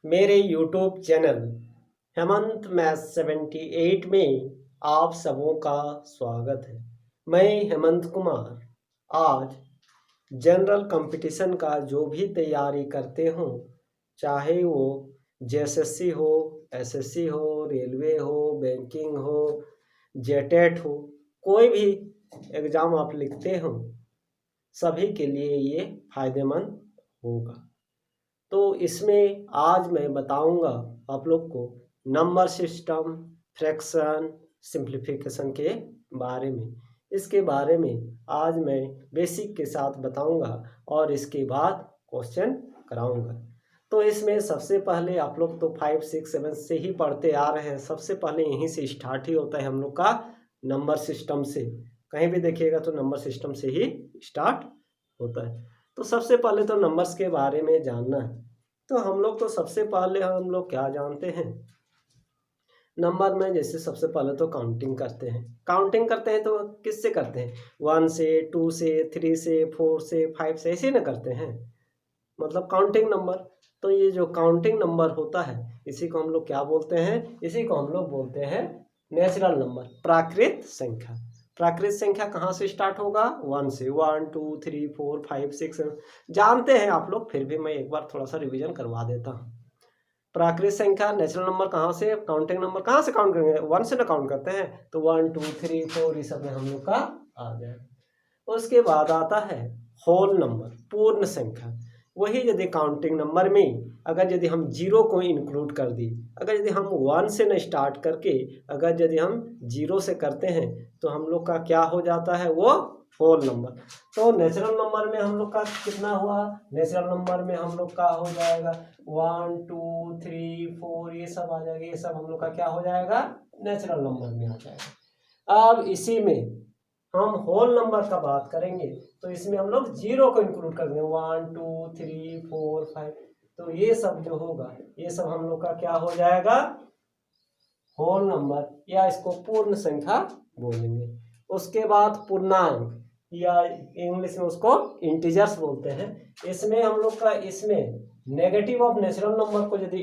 मेरे YouTube channel Hemant math 78 में आप सबों का स्वागत है। मैं हेमंत कुमार आज जनरल कंपटीशन का जो भी तैयारी करते हो, चाहे वो जेएसएससी हो, एसएससी हो, रेलवे हो, बैंकिंग हो, जेटेट हो, कोई भी एग्ज़ाम आप लिखते हो, सभी के लिए ये फायदेमंद होगा। तो इसमें आज मैं बताऊंगा आप लोग को नंबर सिस्टम, फ्रैक्शन, सिंप्लीफिकेशन के बारे में। इसके बारे में आज मैं बेसिक के साथ बताऊंगा और इसके बाद क्वेश्चन कराऊंगा। तो इसमें सबसे पहले आप लोग तो 5, 6, 7 से ही पढ़ते आ रहे हैं। सबसे पहले यहीं से स्टार्ट ही होता है हम लोग का नंबर सिस्टम से। कहीं भी देखिएगा तो नंबर सिस्टम से ही स्टार्ट होता है। तो सबसे पहले तो नंबर्स के बारे में जानना है। तो हम लोग तो सबसे पहले हम लोग क्या जानते हैं, नंबर में जैसे सबसे पहले तो काउंटिंग करते हैं। काउंटिंग करते हैं तो किससे करते हैं? 1 से, 2 से, 3 से, 4 से, 5 से, ऐसे ना करते हैं, मतलब काउंटिंग नंबर। तो ये जो काउंटिंग नंबर होता है इसी को हम लोग क्या बोलते हैं? इसी को हम लोग बोलते हैं नेचुरल नंबर, प्राकृत संख्या। प्राकृत संख्या कहाँ से स्टार्ट होगा? 1 से। 1, 2, 3, 4, 5, 6 जानते हैं आप लोग, फिर भी मैं एक बार थोड़ा सा रिवीजन करवा देता हूँ। प्राकृत संख्या नेचुरल नंबर कहाँ से, काउंटिंग नंबर कहाँ से काउंट करेंगे? 1 से ना काउंट करते हैं, तो 1, 2, 3, 4 ये सब में हम लोग का आ गया। उसके बाद आता है होल नंबर, पूर्ण संख्या। वही यदि काउंटिंग नंबर में अगर यदि हम जीरो को इंक्लूड कर दी, अगर यदि हम 1 से न स्टार्ट करके अगर यदि हम जीरो से करते हैं तो हम लोग का क्या हो जाता है? वो होल नंबर। तो नेचुरल नंबर में हम लोग का कितना हुआ? नेचुरल नंबर में हम लोग का हो जाएगा 1, 2, 3, 4 ये सब आ जाएगा। ये सब हम लोग का क्या हो जाएगा? नेचुरल नंबर में आ जाएगा। अब इसी में हम होल नंबर का बात करेंगे तो इसमें हम लोग जीरो को इंक्लूड कर देंगे। 1, 2, 3, 4, 5, तो ये सब जो होगा ये सब हम लोग का क्या हो जाएगा? होल नंबर, या इसको पूर्ण संख्या बोलेंगे। उसके बाद पूर्णांक, या इंग्लिश में उसको इंटीजर्स बोलते हैं। इसमें हम लोग का इसमें नेगेटिव ऑफ नेचुरल नंबर को यदि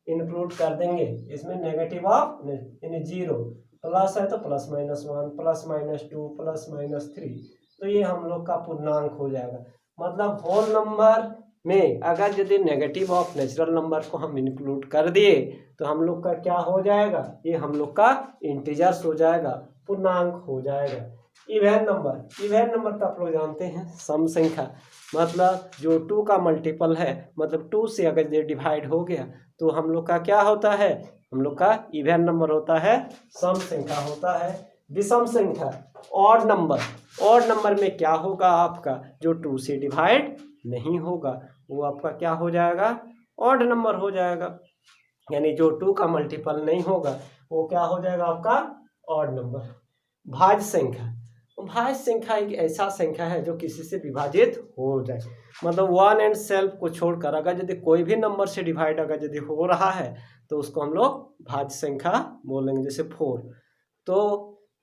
इंक्लूड कर देंगे, इसमें नेगेटिव ऑफ यानी जीरो, प्लस है तो plus minus 1, plus minus 2, plus minus 3, तो ये हम लोग का पूर्णांक हो जाएगा। मतलब होल नंबर में अगर यदि नेगेटिव ऑफ नेचुरल नंबर को हम इंक्लूड कर दिए तो हम लोग का क्या हो जाएगा? ये हम लोग का इंटीजर्स हो जाएगा, पूर्णांक हो जाएगा। इवन नंबर, इवन नंबर तो आप लोग जानते हैं सम संख्या, मतलब जो 2 का मल्टीपल है, मतलब 2 से अगर ये डिवाइड हो गया तो हम लोग का क्या होता है? हम लोग का इवन नंबर होता है, सम संख्या होता है। विषम संख्या, ऑड नंबर, ऑड नंबर में क्या होगा आपका? जो 2 से डिवाइड नहीं होगा वो आपका क्या हो जाएगा? ऑड नंबर हो जाएगा। यानी जो 2 का मल्टीपल नहीं होगा वो क्या हो जाएगा आपका? Odd number. भाज्य संख्या, भाज्य संख्या एक ऐसा संख्या है जो किसी से विभाजित हो जाए, मतलब 1 एंड सेल्फ को छोड़कर अगर यदि कोई भी नंबर से डिवाइड अगर यदि हो रहा है तो उसको हम लोग भाज्य संख्या बोलेंगे। जैसे 4, तो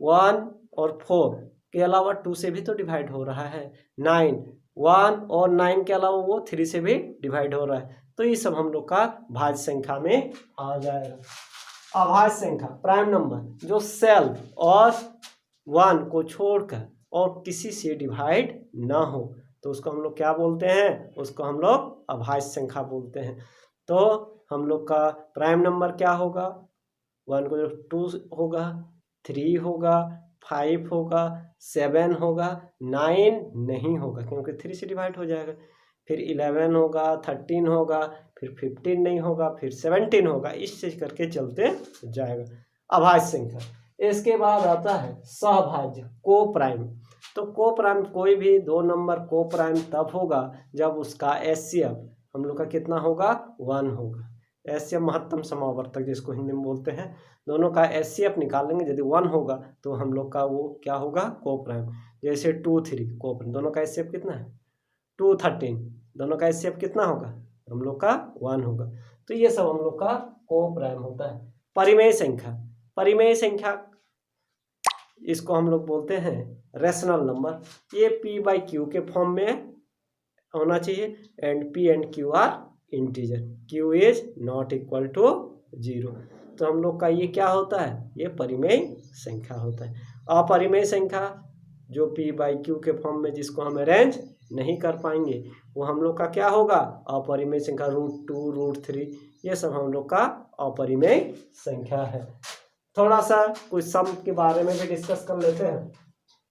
1 और 4 के अलावा 2 से भी तो डिवाइड हो रहा है। 9, 1 और 9 के अलावा वो 3 से भी डिवाइड हो रहा है, तो ये सब हम लोग का भाज्य संख्या में आ जाएगा। अभाज्य संख्या, प्राइम नंबर जो सेल्फ और 1 को छोड़कर और किसी से डिवाइड ना हो तो उसको हम लोग क्या बोलते हैं? उसको हम लोग अभाज्य संख्या बोलते हैं। तो हम लोग का प्राइम नंबर क्या होगा? 1 को 2 होगा, 3 होगा, 5 होगा, 7 होगा, 9 नहीं होगा क्योंकि 3 से डिवाइड हो जाएगा, फिर 11 होगा, 13 होगा, फिर 15 नहीं होगा, फिर 17 होगा, इससे करके चलते जाएगा। अभाज्य संख्या। इसके बाद आता है सहभाज्य, को प्राइम। तो को प्राइम, कोई भी 2 नंबर को प्राइम तब होगा जब उसका एचसीएफ हम लोग का कितना होगा? 1 होगा। एचसीएफ महत्तम समावर्तक जिसको हिंदी में बोलते हैं, दोनों का एचसीएफ निकालेंगे, यदि 1 होगा तो हम लोग का वो क्या होगा? को प्राइम। जैसे 2, 3 को प्राइम, दोनों का एचसीएफ कितना है? 2, 13, दोनों का एचसीएफ कितना होगा? हम लोग का 1 होगा। तो ये सब हम लोग का को प्राइम होता है। परिमेय संख्या, परिमेय संख्या इसको हम लोग बोलते हैं रेशनल नंबर। ये p/q के फॉर्म में होना चाहिए, and p and q are integer, q is not equal to 0। तो हम लोग का ये क्या होता है, ये परिमेय संख्या होता है। अपरिमेय संख्या जो p बाई क्यू के फॉर्म में जिसको हम अरेंज नहीं कर पाएंगे वो हम लोग का क्या होगा, अपरिमेय संख्या। √2 √3 ये सब हम लोग का अपरिमेय संख्या है। थोड़ा सा कुछ सम के बारे में भी डिस्कस कर लेते हैं,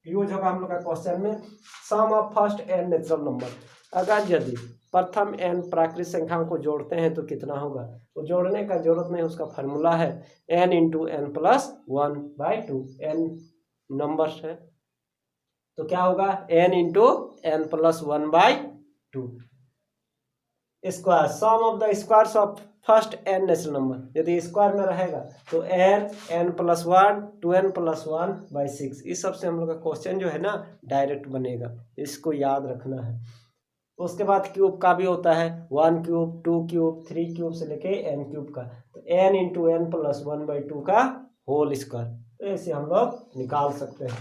यूज होगा हम लोग का क्वेश्चन में। Sum of first n natural number, अगर यदि प्रथम n प्राकृतिक संख्याओं को जोड़ते हैं तो कितना होगा, तो जोड़ने का जरूरत नहीं, उसका फार्मूला है n into n plus 1/2। n numbers है तो क्या होगा n into n plus 1/2 square, sum of the squares of first n natural number. यदि स्क्वायर में रहेगा तो n प्लस 1 2n प्लस 1/6। इस सबसे हम लोग का क्वेश्चन जो है ना डायरेक्ट बनेगा, इसको याद रखना है। उसके बाद क्यूब का भी होता है, 1 क्यूब 2 क्यूब 3 क्यूब से लेके n क्यूब का, तो n इंटू n प्लस 1/2 का होल स्क्वायर, तो ऐसे हम लोग निकाल सकते हैं।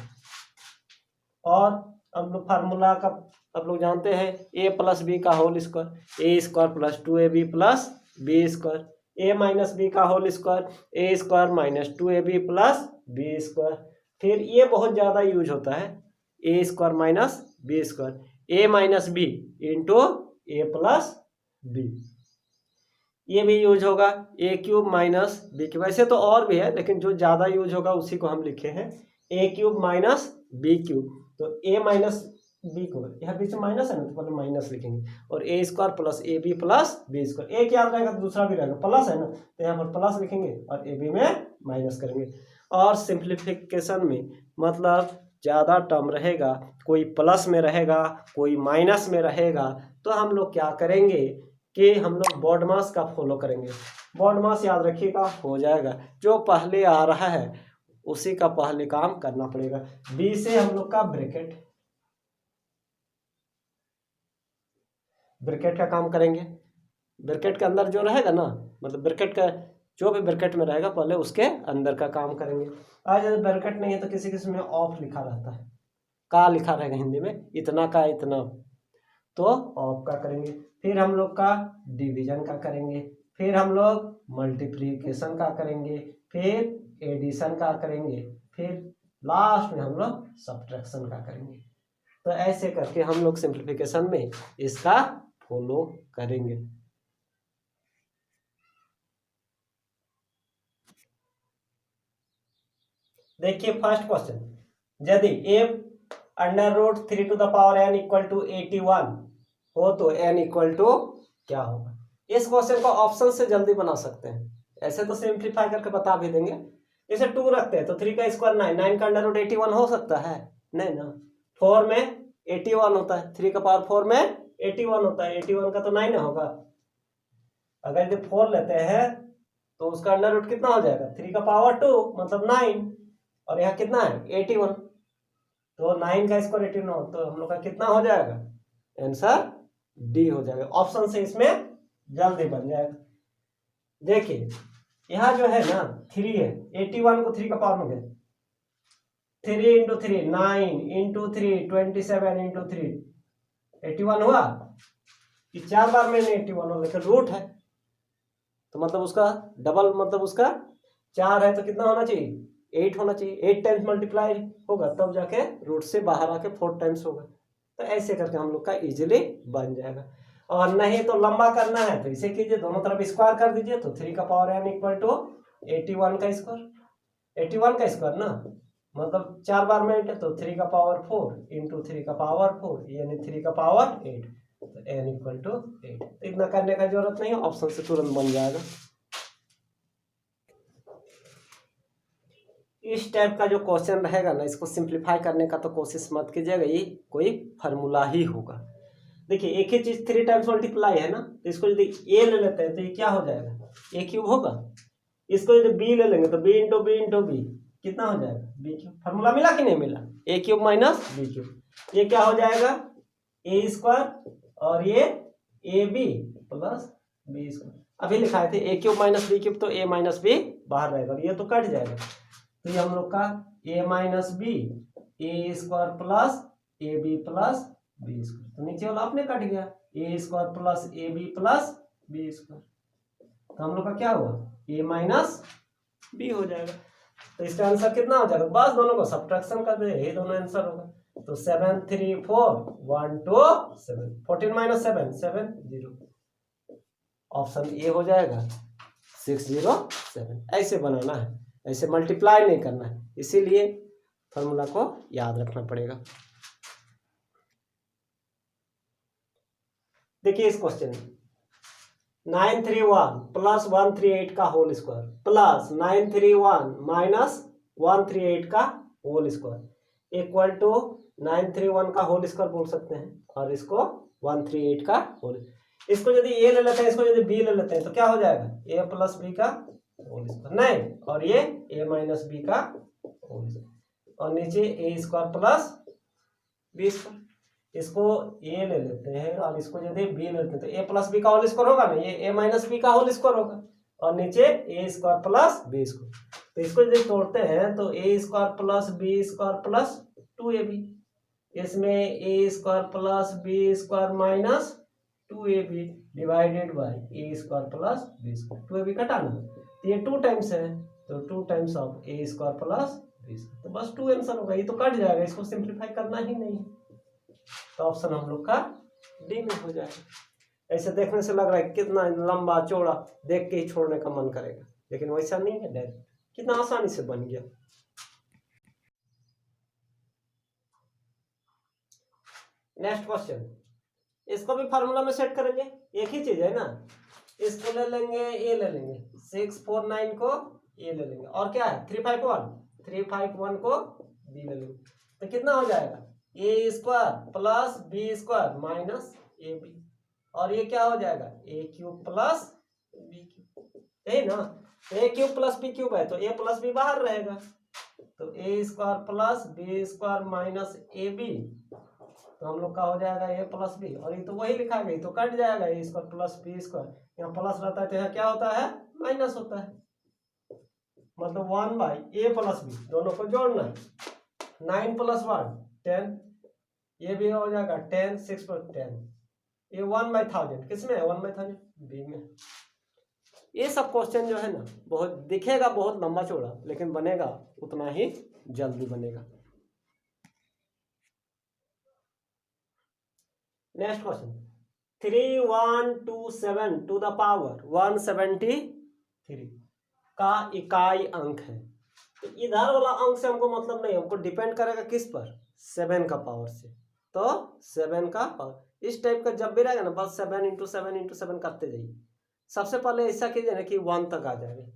और हम लोग फार्मूला का आप लोग जानते हैं, a प्लस बी का whole square, a square plus 2ab plus b square, a minus b का whole square, a square minus 2ab plus b square. फिर ये बहुत ज़्यादा यूज होता है, a square minus b square, a minus b into a plus b, ये भी use होगा। A cube minus b cube, वैसे तो और भी है लेकिन जो ज़्यादा यूज होगा उसी को हम लिखे हैं, ए क्यूब माइनस बी क्यूब। तो ए माइनस बी को यहाँ बीच में माइनस है ना, तो पहले माइनस लिखेंगे, और a square plus a b plus b square, एक याद रहेगा तो दूसरा भी रहेगा, प्लस है ना तो यहाँ पर प्लस लिखेंगे और ए बी में माइनस करेंगे। और सिंप्लीफिकेशन में मतलब ज़्यादा टर्म रहेगा, कोई प्लस में रहेगा कोई माइनस में रहेगा, तो हम लोग क्या करेंगे कि हम लोग बॉडमास का फॉलो करेंगे। बॉडमास याद रखिएगा, हो जाएगा, जो पहले आ रहा है उसी का पहले काम करना पड़ेगा। बी से हम लोग का ब्रैकेट का काम करेंगे, ब्रैकेट के अंदर जो रहेगा ना, मतलब ब्रैकेट का जो भी ब्रैकेट में रहेगा पहले उसके अंदर का काम करेंगे। आज यदि ब्रैकेट नहीं है तो किसी किसी में ऑफ लिखा रहता है, का लिखा रहेगा हिंदी में, इतना का इतना, तो ऑफ का करेंगे। फिर हम लोग का डिवीजन का करेंगे, फिर हम लोग मल्टीप्लिकेशन का करेंगे, फिर एडिशन का करेंगे, फिर लास्ट में हम लोग सब्ट्रैक्शन का करेंगे। तो ऐसे करके हम लोग सिंप्लीफिकेशन में इसका फॉलो करेंगे। देखिए फर्स्ट क्वेश्चन, यदि a √3 to the power n equal to 81 हो तो n इक्वल टू क्या होगा। इस क्वेश्चन को ऑप्शन से जल्दी बना सकते हैं, ऐसे तो सिंप्लीफाई करके बता भी देंगे। इसे 2 रखते हैं तो 3 का स्क्वायर 9, 9 का √81 हो सकता है, नहीं ना। 4 में 81 होता है, 3 का पावर 4 में 81 होता है, 81 का तो 9 होगा। अगर यदि 4 लेते हैं तो उसका अंडर रूट कितना हो जाएगा, 3 का पावर 2 मतलब 9, और यहाँ कितना है 81, तो 9 का स्क्वायर 81 हो, तो हम लोग का कितना हो जाएगा, आंसर डी हो जाएगा। ऑप्शन से इसमें जल्दी बन जाएगा। देखिए यहाँ जो है ना 3 है, 81 को 3 का पावर में गए, 3 इंटू 3 9 इंटू 3 27 इंटू 3 81 हुआ कि 4 बार में 81 हो, लेकिन रूट है तो मतलब उसका डबल, मतलब उसका 4 है तो कितना होना चाहिए 8 होना चाहिए, 8 टाइम्स मल्टीप्लाई होगा तब जाके रूट से बाहर आके 4 टाइम्स होगा। तो ऐसे करके हम लोग का इजीली बन जाएगा। और नहीं तो लंबा करना है तो इसे कीजिए, दोनों तरफ स्क्वायर कर दीजिए, तो 3 का पावर n इक्वल टू 81 का स्क्वायर, 81 का स्क्वायर ना मतलब 4 बार में 8 है तो 3 का पावर 4 इंटू 3 का पावर 4 यानी 3 का पावर 8, तो n इक्वल टू 8। इतना करने का जरूरत नहीं है, ऑप्शन से तुरंत बन जाएगा। इस टाइप का जो क्वेश्चन रहेगा ना, इसको सिंप्लीफाई करने का तो कोशिश मत कीजिएगा, ये कोई फार्मूला ही होगा। देखिए एक ही चीज 3 टाइम्स मल्टीप्लाई है ना, तो इसको यदि a ले लेते हैं तो ये क्या हो जाएगा, a क्यूब होगा। इसको यदि b ले लेंगे तो b इंटू बी कितना हो जाएगा, b क्यूब। फार्मूला मिला कि नहीं मिला, a cube minus b cube, ये क्या हो जाएगा a स्क्वायर, और ये ab प्लस b स्क्वायर। अभी लिखाए थे a cube minus b cube, तो a माइनस b बाहर रहेगा और ये तो कट जाएगा, तो ये हम लोग का a minus b a square plus a b plus b square, तो नीचे वाला अपने कट गया, a square plus a b plus b square. तो हम लोग का क्या हुआ, ए माइनस बी हो जाएगा। तो इसका आंसर कितना हो जाएगा, बस दोनों को सब्ट्रैक्शन कर दे, यही दोनों आंसर होगा। तो 7 3 4 1 2 7, 14 माइनस 7 7 0, ऑप्शन ए हो जाएगा 607। ऐसे बनाना है, ऐसे मल्टीप्लाई नहीं करना है, इसीलिए फॉर्मूला को याद रखना पड़ेगा। देखिए इस क्वेश्चन में 931 प्लस 138 का होल स्क्वायर प्लस 931 माइनस 138 का होल स्क्वायर इक्वल टू 931 का होल स्क्वायर बोल सकते हैं, और इसको 138 का होल। इसको यदि ए ले लेते हैं, इसको यदि बी ले लेते हैं, तो क्या हो जाएगा, ए प्लस बी का होल स्क्वायर, नहीं, और ये ए माइनस बी का होल स्क्वायर, और नीचे a square plus b square. इसको ए ले लेते हैं और इसको यदि बी ले लेते हैं, तो ए प्लस बी का होल स्क्वायर होगा ना, ये ए माइनस बी का होल स्क्वायर होगा, और नीचे a square plus b square. तो इसको यदि तोड़ते हैं तो a square plus b square plus 2ab, इसमें a square plus b square minus 2ab divided by a square plus b square. 2ab घटाना, तो ये 2 टाइम्स है, तो 2 times of a square plus b square, तो बस 2 आंसर होगा। ये तो कट जाएगा, इसको सिंप्लीफाई करना ही नहीं है, तो ऑप्शन हम लोग का डी में हो जाएगा। ऐसे देखने से लग रहा है कितना लंबा चौड़ा, देख के ही छोड़ने का मन करेगा, लेकिन वैसा नहीं है, डायरेक्ट कितना आसानी से बन गया। नेक्स्ट क्वेश्चन, इसको भी फार्मूला में सेट करेंगे, एक ही चीज है ना, इसको ले लेंगे, ए ले लेंगे, 649 को ए ले लेंगे, और क्या है 351 को बी ले लेंगे, तो कितना हो जाएगा, a square plus b square minus a b, और ये क्या हो जाएगा, a cube plus b cube, यही ना, a cube plus b cube है, तो ए प्लस बी बाहर रहेगा, तो a square plus b square minus a b, तो हम लोग का हो जाएगा ए प्लस बी, और ये तो वही लिखा गया, तो कट जाएगा, a square plus b square, यहाँ प्लस रहता है तो यहाँ क्या होता है, माइनस होता है, मतलब 1 बाई ए प्लस बी, दोनों को जोड़ना है, 9 प्लस 1 10, ये भी हो जाएगा 10, 6 पर 10, ये 1/1000 किसमें है, 1/1000 बी में। ये सब क्वेश्चन जो है ना, बहुत दिखेगा बहुत लंबा चौड़ा, लेकिन बनेगा उतना ही जल्दी बनेगा। Next question, 3127 to the power 173 का इकाई अंक है, तो इधर वाला अंक से हमको मतलब नहीं, हमको डिपेंड करेगा किस पर, 7 का पावर से, तो 7 का पावर इस टाइप का जब भी रहेगा ना, बस 7 × 7 × 7 करते जाइए। सबसे पहले ऐसा कीजिए ना कि 1 तक आ जाएगा,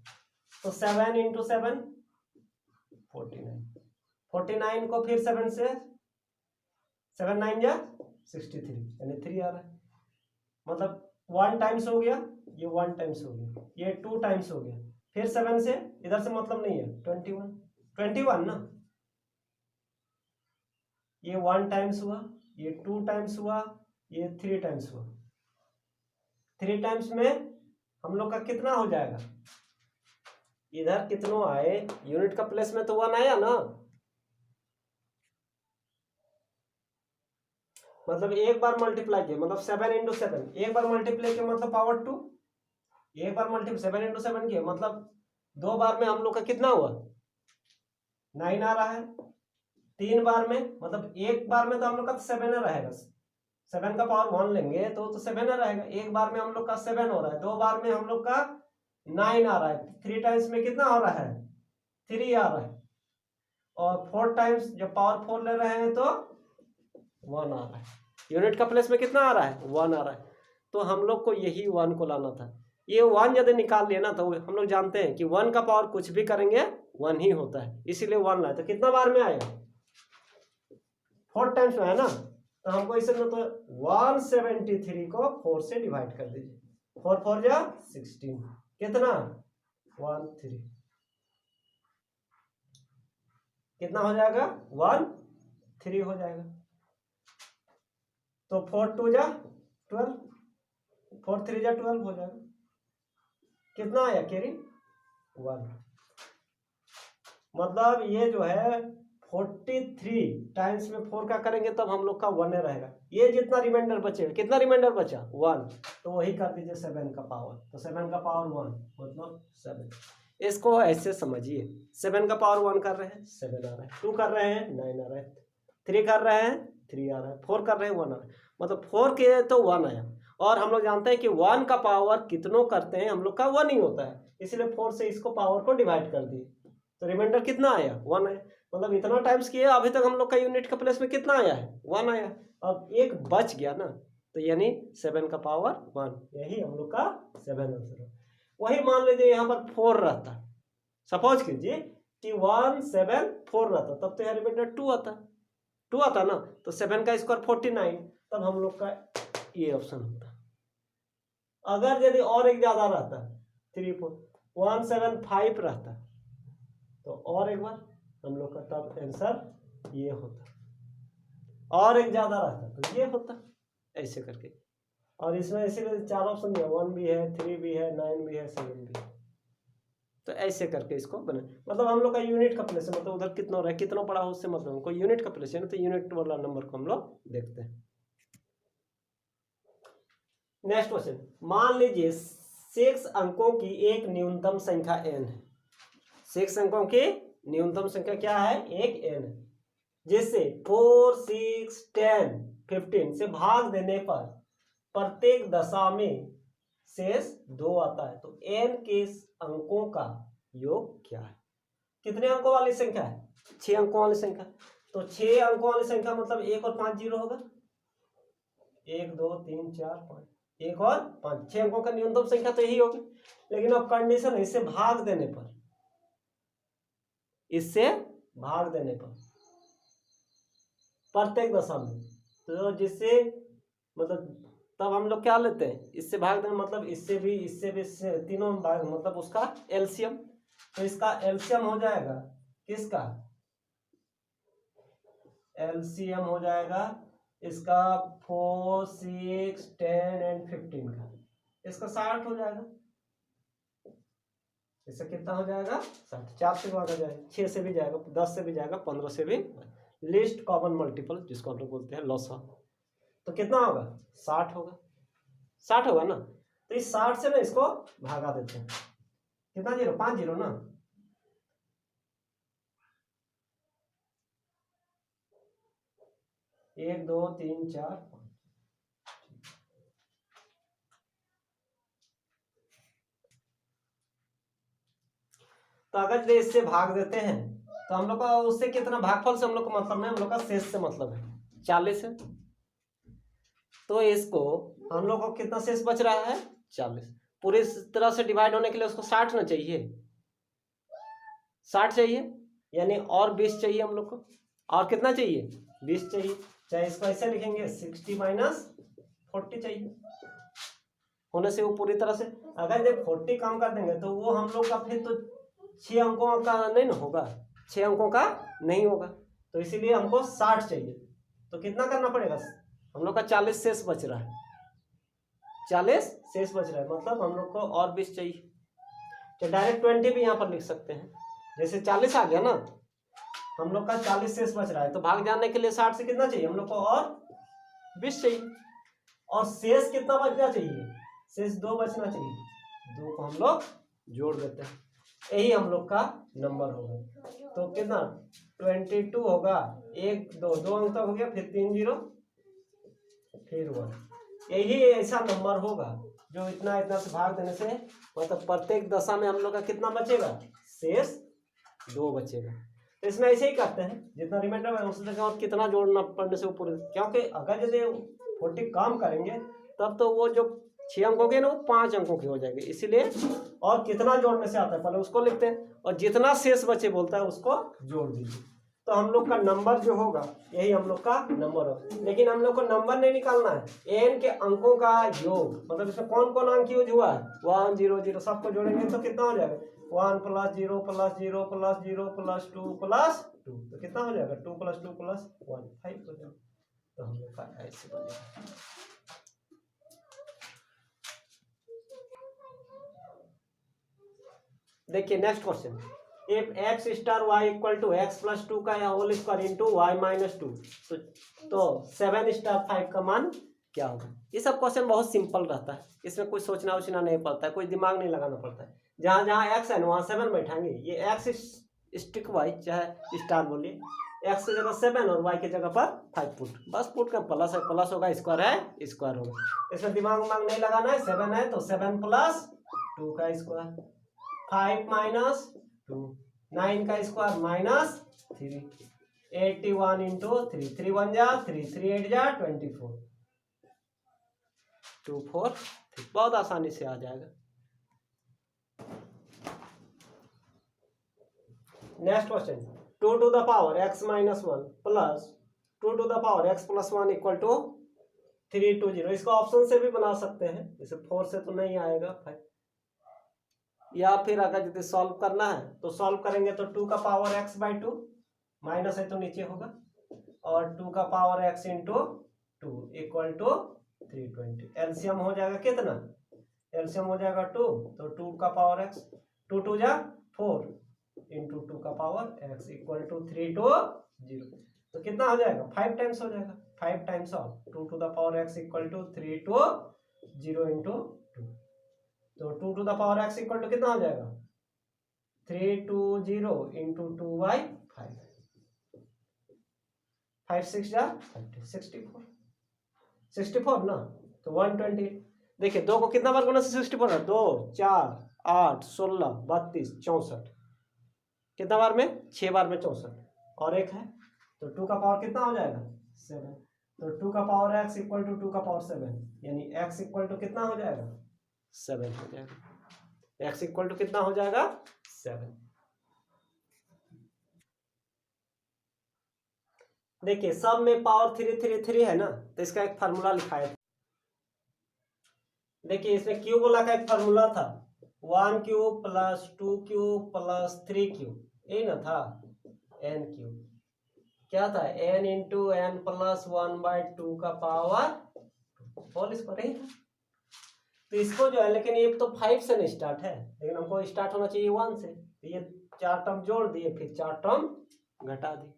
तो 7 × 7 49 को फिर 7 से 7 9 जा 63, यानी 3 आ रहा है, मतलब 1 टाइम्स हो गया, ये 1 टाइम्स हो गया, ये 2 टाइम्स हो गया, फिर 7 से इधर से मतलब नहीं है, 21 ना, ये 1 टाइम्स हुआ, ये 2 टाइम्स हुआ, ये 3 टाइम्स हुआ, 3 टाइम्स में हम लोग का कितना हो जाएगा, इधर कितना आए, यूनिट का प्लेस में तो 1 आया ना, मतलब एक बार मल्टीप्लाई किया, मतलब 7 × 7, एक बार मल्टीप्लाई किया मतलब पावर 2, एक बार मल्टीप्लाई 7 × 7 किया मतलब 2 बार में हम लोग का कितना हुआ, 9 आ रहा है, 3 बार में मतलब एक बार में तो हम लोग का 7 रहेगा, 7 का पावर 1 लेंगे तो 7 रहेगा, एक बार में हम लोग का 7 हो रहा है, 2 बार में हम लोग का 9 आ रहा है, 3 टाइम्स में कितना हो रहा है, 3 आ रहा है, और 4 टाइम्स जब पावर 4 ले रहे हैं तो 1 आ रहा है, यूनिट का प्लेस में कितना आ रहा है, 1 आ रहा है, तो हम लोग को यही 1 को लाना था। ये 1 यदि निकाल लिया ना, तो हम लोग जानते हैं कि 1 का पावर कुछ भी करेंगे 1 ही होता है, इसीलिए 1 लाए, तो कितना बार में आएगा, 4 टाइम्स में है ना, तो हमको इसे तो 173 को 4 से डिवाइड कर दीजिए, 4 4 जा 16, कितना 13, कितना हो जाएगा 13 हो जाएगा, तो 4 2 जा 12, 4 3 जा 12 हो जाएगा, कितना आया कैरी 1, मतलब ये जो है 43 टाइम्स में 4 का करेंगे तब हम लोग का 1 रहेगा, ये जितना रिमाइंडर बचेगा, कितना रिमाइंडर बचा 1, तो वही कर दीजिए 7 का पावर, तो 7 का पावर 1 मतलब 7। इसको ऐसे समझिए, 7 का पावर 1 कर रहे हैं 7 आ रहा है, 2 कर रहे हैं 9 आ रहा है, 3 कर रहे हैं 3 आ रहा है, 4 कर रहे हैं 1 आ रहा है, मतलब 4 के तो 1 आया। और हम लोग जानते हैं कि 1 का पावर कितनों करते हैं हम लोग का 1 ही होता है, इसलिए 4 से इसको पावर को डिवाइड कर दिए, तो रिमाइंडर कितना आया 1 आया। मतलब इतना टाइम्स किए, अभी तक हम लोग का यूनिट का प्लेस में कितना आया है 1 आया। अब एक बच गया ना, तो यानी 7 का पावर 1, यही हम लोग का 7 आंसर है। वही मान लीजिए यहाँ पर 4 रहता, सपोज कीजिए कि 1 7 4 रहता, तब तो यहाँ रिमाइंडर 2 आता ना, तो 7 का स्क्वायर 49, तब हम लोग का ये ऑप्शन होता। अगर यदि और एक ज्यादा रहता 3 4 1 7 5 रहता, तो और एक बार हम लोग का तब आंसर ये होता, और एक ज्यादा रहता तो ये होता, ऐसे करके। और इसमें इसीलिए 4 ऑप्शन दिया, 1 भी है 3 भी है 9 भी है 7 भी है, तो ऐसे करके इसको बने। मतलब हम लोग का यूनिट का प्लेस है, मतलब उधर कितना रहा कितना पड़ा हो उससे मतलब हमको यूनिट का प्लेस है ना, तो यूनिट वाला नंबर को हम लोग देखते हैं। नेक्स्ट क्वेश्चन, मान लीजिए 6 अंकों की एक न्यूनतम संख्या n है। 6 अंकों की न्यूनतम संख्या क्या है, एक n है, जिससे 4 6 10 15 से भाग देने पर प्रत्येक दशा में शेष 2 आता है, तो n के अंकों का योग क्या है। कितने अंकों वाली संख्या है, 6 अंकों वाली संख्या, तो 6 अंकों वाली संख्या मतलब 1 और 5 जीरो होगा, 1 2 3 4 5, 1 और 5, 6 अंकों का न्यूनतम संख्या तो यही होगी। लेकिन अब कंडीशन है, इससे भाग देने पर, इससे भाग देने पर प्रत्येक दशा में, तो जिससे मतलब तब हम लोग क्या लेते हैं, इससे भाग देने मतलब इससे भी इससे तीनों भाग, मतलब उसका एलसीएम, तो इसका एलसीएम हो जाएगा किसका, एलसीएम हो जाएगा इसका 4 6 10 एंड 15 का, इसका 60 हो जाएगा। इससे कितना हो जाएगा 60, 4 से भागा जाएगा, 6 से भी जाएगा, 10 से भी जाएगा, 15 से भी, लिस्ट कॉमन मल्टीपल जिसको हम लोग बोलते हैं लॉसा, तो कितना होगा 60 होगा, 60 होगा ना। तो इस 60 से ना इसको भागा देते हैं, कितना जीरो, 5 जीरो ना, एक 2 3 4 5। तो अगर जो इससे भाग देते हैं तो हम लोग का उससे कितना, भागफल से हम लोग का मतलब नहीं, हम लोग का शेष से मतलब है 40 है, तो इसको हम लोग को कितना शेष बच रहा है 40, पूरी तरह से डिवाइड होने के लिए उसको 60 ना चाहिए, 60 चाहिए, यानी और 20 चाहिए हम लोग को, और कितना चाहिए 20 चाहिए, चाहे इसको ऐसे लिखेंगे 60 माइनस 40 चाहिए होने से वो पूरी तरह से, अगर जब 40 कम कर देंगे तो वो हम लोग का फिर तो 6 अंकों का नहीं ना होगा, 6 अंकों का नहीं होगा, तो इसीलिए हमको 60 चाहिए। तो कितना करना पड़ेगा, हम लोग का 40 शेष बच रहा है, 40 शेष बच रहा है, मतलब हम लोग को और 20 चाहिए, तो डायरेक्ट 20 भी यहाँ पर लिख सकते हैं, जैसे 40 आ गया ना, हम लोग का 40 शेष बच रहा है, तो भाग जाने के लिए 60 से कितना चाहिए हम लोग को और 20 चाहिए, और शेष कितना बचना चाहिए, शेष 2 बचना चाहिए, 2 को हम लोग जोड़ देते हैं, यही हम लोग का नंबर होगा। तो कितना 22 होगा, 1 2 2 अंक तक हो गया, फिर 3 जीरो फिर 1, यही ऐसा नंबर होगा जो इतना इतना से भाग देने से, मतलब प्रत्येक दशा में हम लोग का कितना बचेगा, शेष 2 बचेगा। तो इसमें ऐसे ही करते हैं, जितना रिमाइंडर है उससे और कितना जोड़ना पड़ने से वो पूरे, क्योंकि अगर यदि 40 काम करेंगे तब तो वो जो 6 अंकों के ना वो 5 अंकों के हो जाएंगे, इसीलिए और कितना जोड़ने से आता है पहले उसको लिखते हैं, और जितना शेष बचे बोलता है उसको जोड़ दीजिए, तो हम लोग का नंबर जो होगा यही हम लोग का नंबर होगा। लेकिन हम लोग को नंबर नहीं निकालना है, एन के अंकों का योग, मतलब इसमें कौन कौन अंक यूज हुआ है 1 0 0, सबको जोड़ेंगे तो कितना हो जाएगा 1 + 0 + 0 + 0 + 2 + 2, तो कितना हो जाएगा 2 + 2 + 1 5 हो जाएगा। तो हम लोग का ऐसे बनेगा। देखिए next question, if x star y equal to x + 2 का होल स्क्वायर इंटू y - 2, तो 7 स्टार 5 का मान क्या होगा। ये सब क्वेश्चन बहुत सिंपल रहता है, इसमें कोई सोचना वोचना नहीं पड़ता है, कोई दिमाग नहीं लगाना पड़ता है। जहाँ जहाँ एक्स है ना वहाँ 7 बैठाएंगे। ये एक्स स्टिक वाई चाहे स्टार बोलिए, एक्स की जगह 7 और वाई की जगह पर 5 पुट, बस पुट का प्लस है, प्लस होगा, स्क्वायर है स्क्वायर होगा। इसमें दिमाग उमाग नहीं लगाना है। 7 है तो 7 प्लस 2 का स्क्वायर, 5 माइनस 2, 9 का स्क्वायर माइनस 3, 81 इंटू 3, 3 1 जा 3, 3 8 जा 24, 2 4, बहुत आसानी से आ जाएगा। Next question, 2 to the power x minus 1 plus 2 to the power x plus 1 equal to 320। इसको ऑप्शन से भी बना सकते हैं, जैसे 4 से तो नहीं आएगा 5, या फिर अगर यदि सॉल्व करना है तो सॉल्व करेंगे तो 2 का पावर x बाई 2, माइनस है तो नीचे होगा, और 2 का power x into 2 equal to 320। LCM हो जाएगा कितना, एलसीएम हो जाएगा 2, तो 2 का पावर x, 2 2 जा 4 इंटू 2 का पावर x इक्वल टू 320, तो कितना हो जाएगा 5 टाइम्स हो जाएगा, 5 times of 2 to the power x equal to 320 into 2, तो 2 to the power x equal to कितना हो जाएगा 320 इंटू 2 बाई 5, 5 6 जा 64, 64 ना, तो 120। देखिए 2 को कितना बार गुना से 64 है, 2 4 8 16 32 64, कितना बार में 6 बार में 64, और एक है तो 2 का पावर कितना हो जाएगा 7, तो 2 का पावर x इक्वल टू 2 का पावर 7, यानी x इक्वल टू कितना हो जाएगा 7 हो जाएगा, x इक्वल टू कितना हो जाएगा 7। देखिए सब में पावर 3 3 3 है ना, तो इसका एक फार्मूला लिखा है। देखिए इसमें क्यूब वाला का एक फार्मूला था, 1 cube plus 2 cube plus 3 cube, ये ना था n क्यूब, क्या था n into n plus 1 by 2 का पावर होल स्क्वायर ही था। तो इसको जो है, लेकिन ये तो 5 से नहीं स्टार्ट है, लेकिन हमको स्टार्ट होना चाहिए 1 से, तो ये 4 टर्म जोड़ दिए फिर 4 टर्म घटा दिए,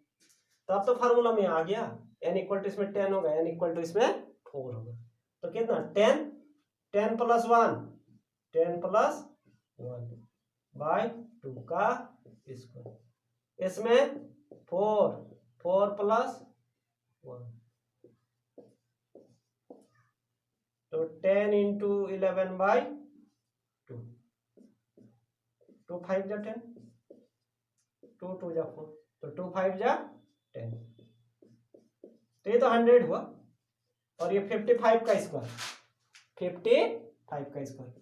तो अब तो फार्मूला में आ गया, n इक्वल टू इसमें 10 होगा, n इक्वल टू इसमें 4 होगा, तो कितना 10 10 प्लस 1 10 प्लस 1 बाई 2 का स्क्वायर, इसमें 4 4 प्लस 1, तो 10 इंटू 11 बाई 2, 2 5 जा 10, 2 2 जा 4, तो 2 5 जा 10, तो ये तो 100 हुआ, और ये 55 का स्क्वायर, 55 का स्क्वायर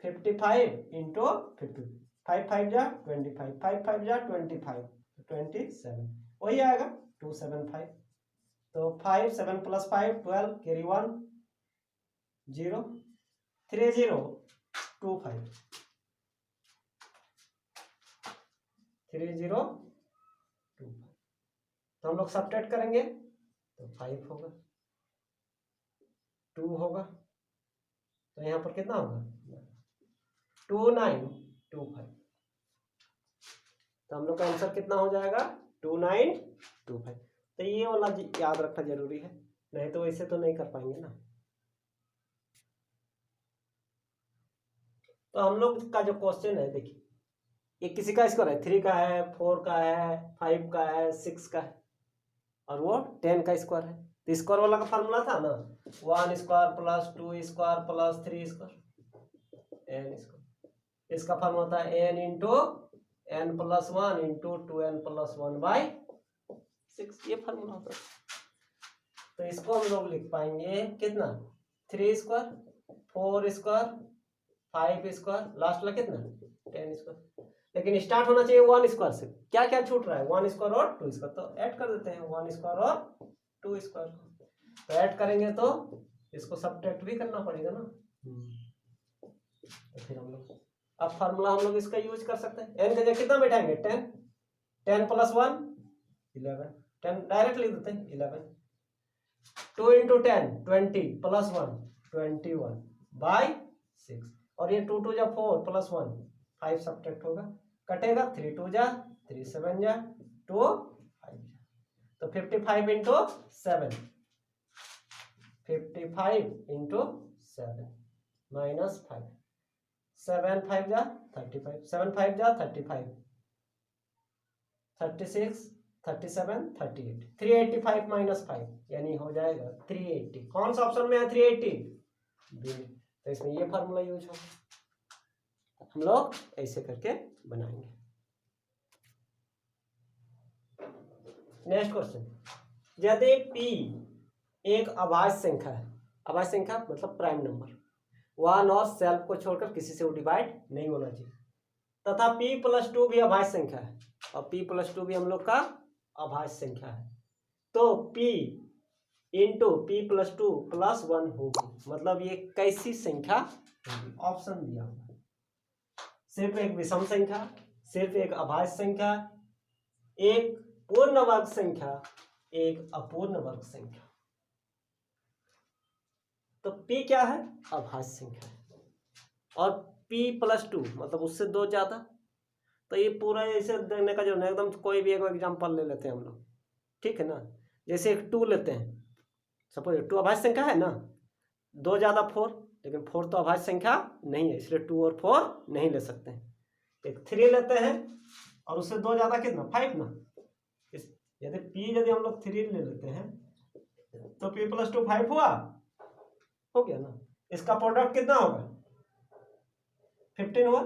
55 इंटू 50, 5 5 जा 25, 5 5 जा 25, 27 वही आएगा 275, तो 5 7 प्लस 5 12 कैरी 1 0 3025 3025, तो हम लोग सब्ट्रैक्ट करेंगे तो 5 होगा, 2 होगा, तो यहाँ पर कितना होगा 2925, तो हम लोग का आंसर कितना हो जाएगा 2925। तो ये वाला याद रखना जरूरी है, नहीं तो ऐसे तो नहीं कर पाएंगे ना। तो हम लोग का जो क्वेश्चन है, देखिए ये किसी का स्क्वायर है, 3 का है, 4 का है, 5 का है, 6 का है, और वो 10 का स्क्वायर है, तो स्क्वायर वाला का फार्मूला था ना 1 square plus 2 square plus 3 square n square, इसका फार्मूला था n into n plus 1 into 2n plus 1 by 6, ये फार्मूला होता है। तो इसको हम लोग लिख पाएंगे कितना 3 स्क्वायर 4 स्क्वायर 5 स्क्वायर, लास्ट वाला कितना 10 स्क्वायर, लेकिन स्टार्ट होना चाहिए 1 स्क्वायर से, क्या क्या छूट रहा है 1 स्क्वायर और 2 स्क्वायर, तो ऐड कर देते हैं 1 स्क्वायर और 2 स्क्वायर, तो ऐड करेंगे तो इसको सब्ट्रैक्ट भी करना पड़ेगा ना, तो फिर हम लोग अब फार्मूला हम लोग इसका यूज कर सकते हैं, n का जगह कितना बैठाएंगे 10, 10 प्लस 1 11, 10 डायरेक्ट लिख देते हैं 11, 2 इंटू 10 20 प्लस 1 21 बाई 6, और ये 2 2 जा 4 प्लस 1 5 सब्ट्रैक्ट होगा, कटेगा 3 2 जा 3 7 जा 2 5 जा, तो 55 इंटू 7 55 इंटू 7 माइनस 5, 7 5 जा 35, 7 5 जा 35, 36 37 38, 385 माइनस 5 यानी हो जाएगा 380। कौन सा ऑप्शन में है 380? बी। तो इसमें ये फार्मूला यूज होगा। हम लोग ऐसे करके बनाएंगे। नेक्स्ट क्वेश्चन, यदि p एक अभाज्य संख्या है, अभाज्य संख्या मतलब प्राइम नंबर, 1 और सेल्फ को छोड़कर किसी से वो डिवाइड नहीं होना चाहिए, तथा p+2 भी अभाज्य संख्या है, और p+2 भी हम लोग का अभाज्य संख्या है, तो p इंटू p+2 +1 होगी। मतलब ये कैसी संख्या होगी? ऑप्शन दिया हुआ है, सिर्फ एक विषम संख्या, सिर्फ एक अभाज्य संख्या, एक पूर्ण वर्ग संख्या, एक अपूर्ण वर्ग संख्या। तो p क्या है? अभाज्य संख्या है, और p+2 मतलब उससे 2 ज्यादा। तो ये पूरा ऐसे देने का जो है एकदम कोई भी एक एग्जांपल ले लेते हैं हम लोग, ठीक है ना। जैसे एक 2 लेते हैं, सपोज 2 अभाज्य संख्या है ना, 2 ज्यादा 4, लेकिन 4 तो अभाज्य संख्या नहीं है, इसलिए 2 और 4 नहीं ले सकते हैं। एक 3 लेते हैं और उससे 2 ज्यादा कितना 5 ना, यदि हम लोग 3 ले लेते हैं तो p+2 5 हुआ, हो गया ना। इसका प्रोडक्ट कितना होगा 15 हुआ,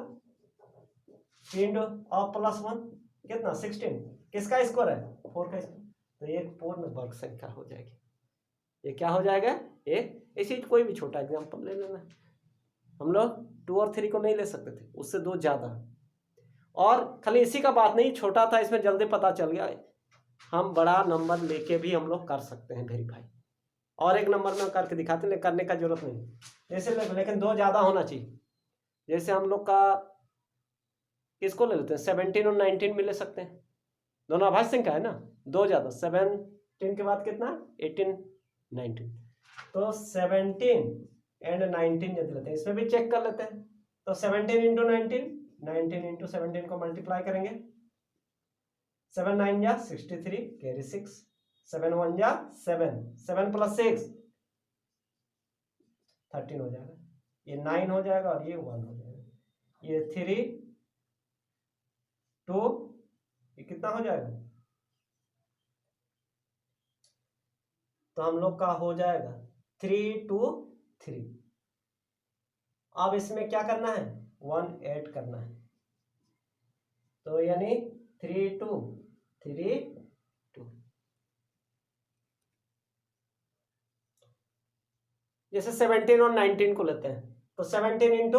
3 और +1 कितना 16, किसका स्क्वायर है 4 का स्क्वायर। तो ये एक पूर्ण वर्ग संख्या हो जाएगी। ये क्या हो जाएगा? एक इसी कोई भी छोटा एग्जांपल ले लेना। हम लोग 2 और 3 को नहीं ले सकते थे, उससे 2 ज्यादा। और खाली इसी का बात नहीं, छोटा था इसमें जल्दी पता चल गया, हम बड़ा नंबर लेके भी हम लोग कर सकते हैं वेरीफाई। और एक नंबर में करके दिखाते हैं, करने का जरूरत नहीं जैसे, लेकिन 2 ज्यादा होना चाहिए। जैसे हम लोग का किसको ले लेते हैं 17 और 19 भी ले सकते हैं, दोनों अभाज्य संख्या है ना। 2 ज्यादा 17 के बाद कितना 18 19, तो 17 एंड 19 यदि लेते हैं, इसमें भी चेक कर लेते हैं। तो 17 इंटू 19 इंटू 17 को मल्टीप्लाई करेंगे, 7 9 जा 63 कैरी 6, 7 1 जा 7, 7 + 6 13 हो जाएगा, ये 9 हो जाएगा और ये 1 हो जाएगा, ये 3 2 ये कितना हो जाएगा, तो हम लोग का हो जाएगा 3 2 3। अब इसमें क्या करना है 1 ऐड करना है, तो यानी 3 2 3 2। जैसे 17 और 19 को लेते हैं, तो 17 इंटू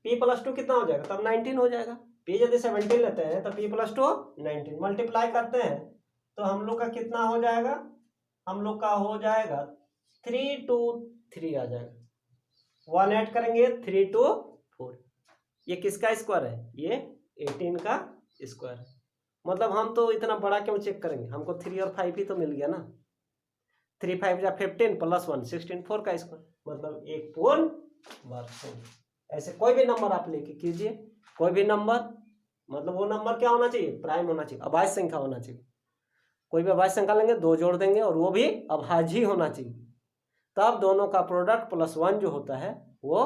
p+2 कितना हो जाएगा, तब 19 हो जाएगा। p यदि 17 लेते हैं तो p+2 19 मल्टीप्लाई करते हैं, तो हम लोग का कितना हो जाएगा, हम लोग का हो जाएगा 3 2 3 आ जाएगा, 1 ऐड करेंगे 3 2 4। ये किसका स्क्वायर है, ये 18 का स्क्वायर है। मतलब हम तो इतना बड़ा क्यों चेक करेंगे, हमको 3 और 5 ही तो मिल गया ना, 3 5 जा 15 +1 16 4 का स्क्वायर, मतलब एक पूर्ण वर्ग संख्या। ऐसे कोई भी नंबर आप लेके कीजिए, कोई भी नंबर, मतलब वो नंबर क्या होना चाहिए प्राइम होना चाहिए, अभाज्य संख्या होना चाहिए। कोई भी अभाज्य संख्या लेंगे 2 जोड़ देंगे और वो भी अभाज्य ही होना चाहिए, तब दोनों का प्रोडक्ट +1 जो होता है वो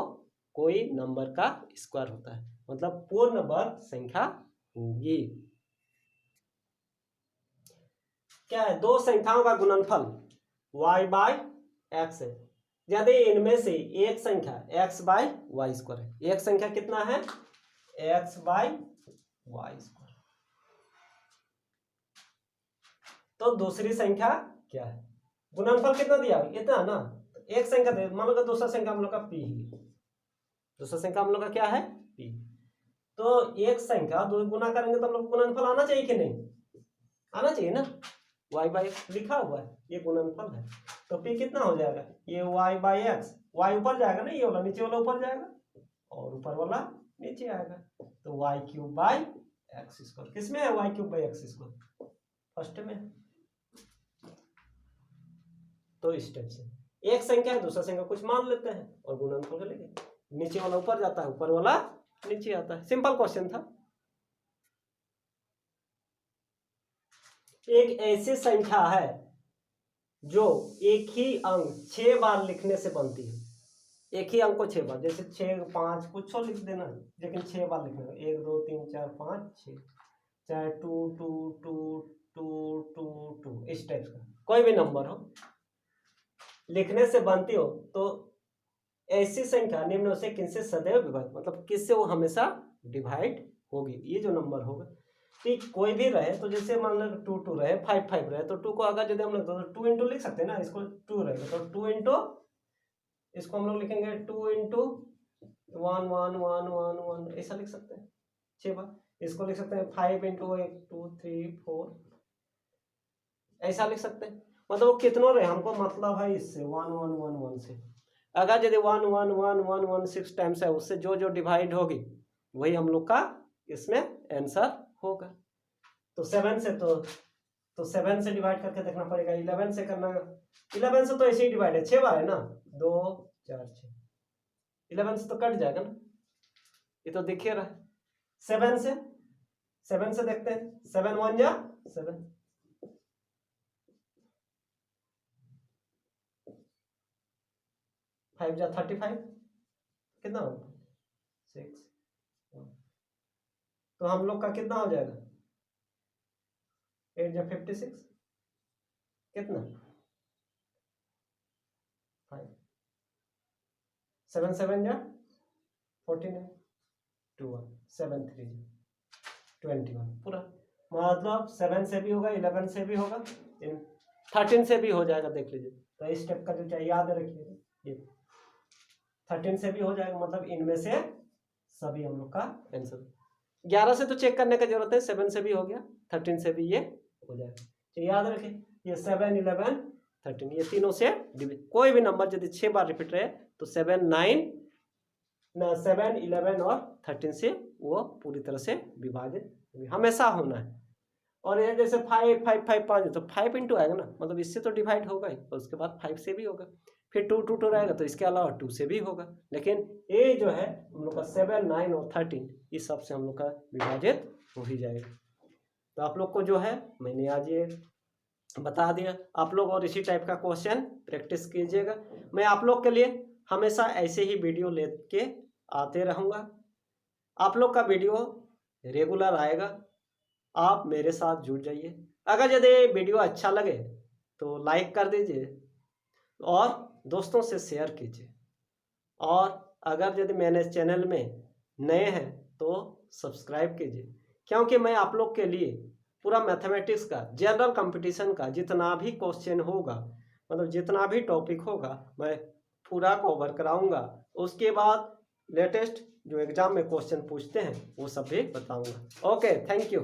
कोई नंबर का स्क्वायर होता है, मतलब पूर्ण वर्ग संख्या होगी। क्या है, दो संख्याओं का गुणनफल y/x है, यदि इनमें से एक संख्या x/y² है। एक संख्या कितना है x/y², तो दूसरी संख्या क्या है, गुणनफल कितना दिया इतना ना, एक संख्या दे, मान लो दूसरा संख्या हम लोग का p है, दूसरा संख्या हम लोग का क्या है p। तो एक संख्या दो गुना करेंगे तो हम लोग गुणनफल आना चाहिए कि नहीं, आना चाहिए ना, y/x लिखा हुआ है, ये गुणनफल है, तो p कितना हो जाएगा, ये y/x, y ऊपर जाएगा ना, ये वाला नीचे वाला ऊपर जाएगा और ऊपर वाला नीचे आएगा, तो y3/x²। किसमें है y3/x², फर्स्ट में। तो इस टाइप से एक संख्या है दूसरा संख्या कुछ मान लेते हैं और गुणनफल कर लेंगे, नीचे वाला ऊपर जाता है ऊपर वाला नीचे आता है, सिंपल क्वेश्चन था। एक ऐसी संख्या है जो एक ही अंक 6 बार लिखने से बनती है, एक ही अंक को 6 बार, जैसे 6 5 कुछ और लिख देना, लेकिन 6 बार लिखना, 1 2 3 4 5 6, चाहे 2 2 2 2 2 2 इस टाइप का कोई भी नंबर हो लिखने से बनती हो, तो ऐसी संख्या निम्न से किनसे सदैव विभाजित, मतलब किससे वो हमेशा डिवाइड होगी, ये जो नंबर होगा। ठीक, कोई भी रहे, तो जैसे मान लो 2 2 रहे, 5 5 रहे, तो 2 को अगर यदि हम लोग तो 2 इंटू लिख सकते हैं ना, इसको 2 रहेगा तो 2 इंटू, इसको हम लोग लिखेंगे 2 इंटू 1 1 1 1 1, ऐसा लिख सकते हैं 6 बार। इसको लिख सकते हैं 5 इंटू 1 2 3 4, ऐसा लिख सकते हैं। मतलब वो कितनों रहे हमको मतलब है इससे 1 1 1 1 से, अगर यदि 1 1 1 1 1 6 टाइम्स है, उससे जो जो डिवाइड होगी वही हम लोग का इसमें आंसर होगा। तो 7 से तो 7 से डिवाइड करके देखना पड़ेगा, 11 से करना, 11 से तो ऐसे ही डिवाइड है, 6 बार है ना, 2 4 6, 11 से तो कट जाएगा ना, ये तो दिख ही रहा है। 7 से देखते हैं, 7 1 या 7, 5 जा 35, कितना होगा 6, तो हम लोग का कितना हो जाएगा, 8 जा 56, कितना 5, 7 7 जा 49, 2 1 7 3 21, पूरा मतलब 7 से भी होगा, 11 से भी होगा, 13 से भी हो जाएगा, देख लीजिए। तो इस स्टेप का जो चाहिए याद रखिएगा, ये 13 से भी हो जाएगा, मतलब इनमें से सभी हम लोग का आंसर। 11 से तो चेक करने की जरूरत है, 7 से भी हो गया, 13 से भी ये हो जाएगा। तो याद रखें, ये 7 11 13 ये तीनों से कोई भी नंबर यदि 6 बार रिपीट रहे तो 7 11 और 13 से वो पूरी तरह से विभाजित हमेशा होना है। और ये जैसे 5 5 5 5 तो 5 इंटू आएगा ना, मतलब इससे तो डिवाइड होगा ही, और उसके बाद 5 से भी होगा, फिर 2 2 2 रहेगा तो इसके अलावा 2 से भी होगा। लेकिन ये जो है हम लोग का 7 9 और 13 इस सब से हम लोग का विभाजित हो ही जाएगा। तो आप लोग को जो है मैंने आज ये बता दिया, आप लोग और इसी टाइप का क्वेश्चन प्रैक्टिस कीजिएगा। मैं आप लोग के लिए हमेशा ऐसे ही वीडियो लेके आते रहूँगा, आप लोग का वीडियो रेगुलर आएगा, आप मेरे साथ जुड़ जाइए। अगर यदि वीडियो अच्छा लगे तो लाइक कर दीजिए और दोस्तों से शेयर कीजिए, और अगर यदि मेरे चैनल में नए हैं तो सब्सक्राइब कीजिए, क्योंकि मैं आप लोग के लिए पूरा मैथमेटिक्स का जनरल कंपटीशन का जितना भी क्वेश्चन होगा, मतलब जितना भी टॉपिक होगा मैं पूरा कवर कराऊंगा। उसके बाद लेटेस्ट जो एग्जाम में क्वेश्चन पूछते हैं वो सब भी बताऊंगा। Okay, thank you.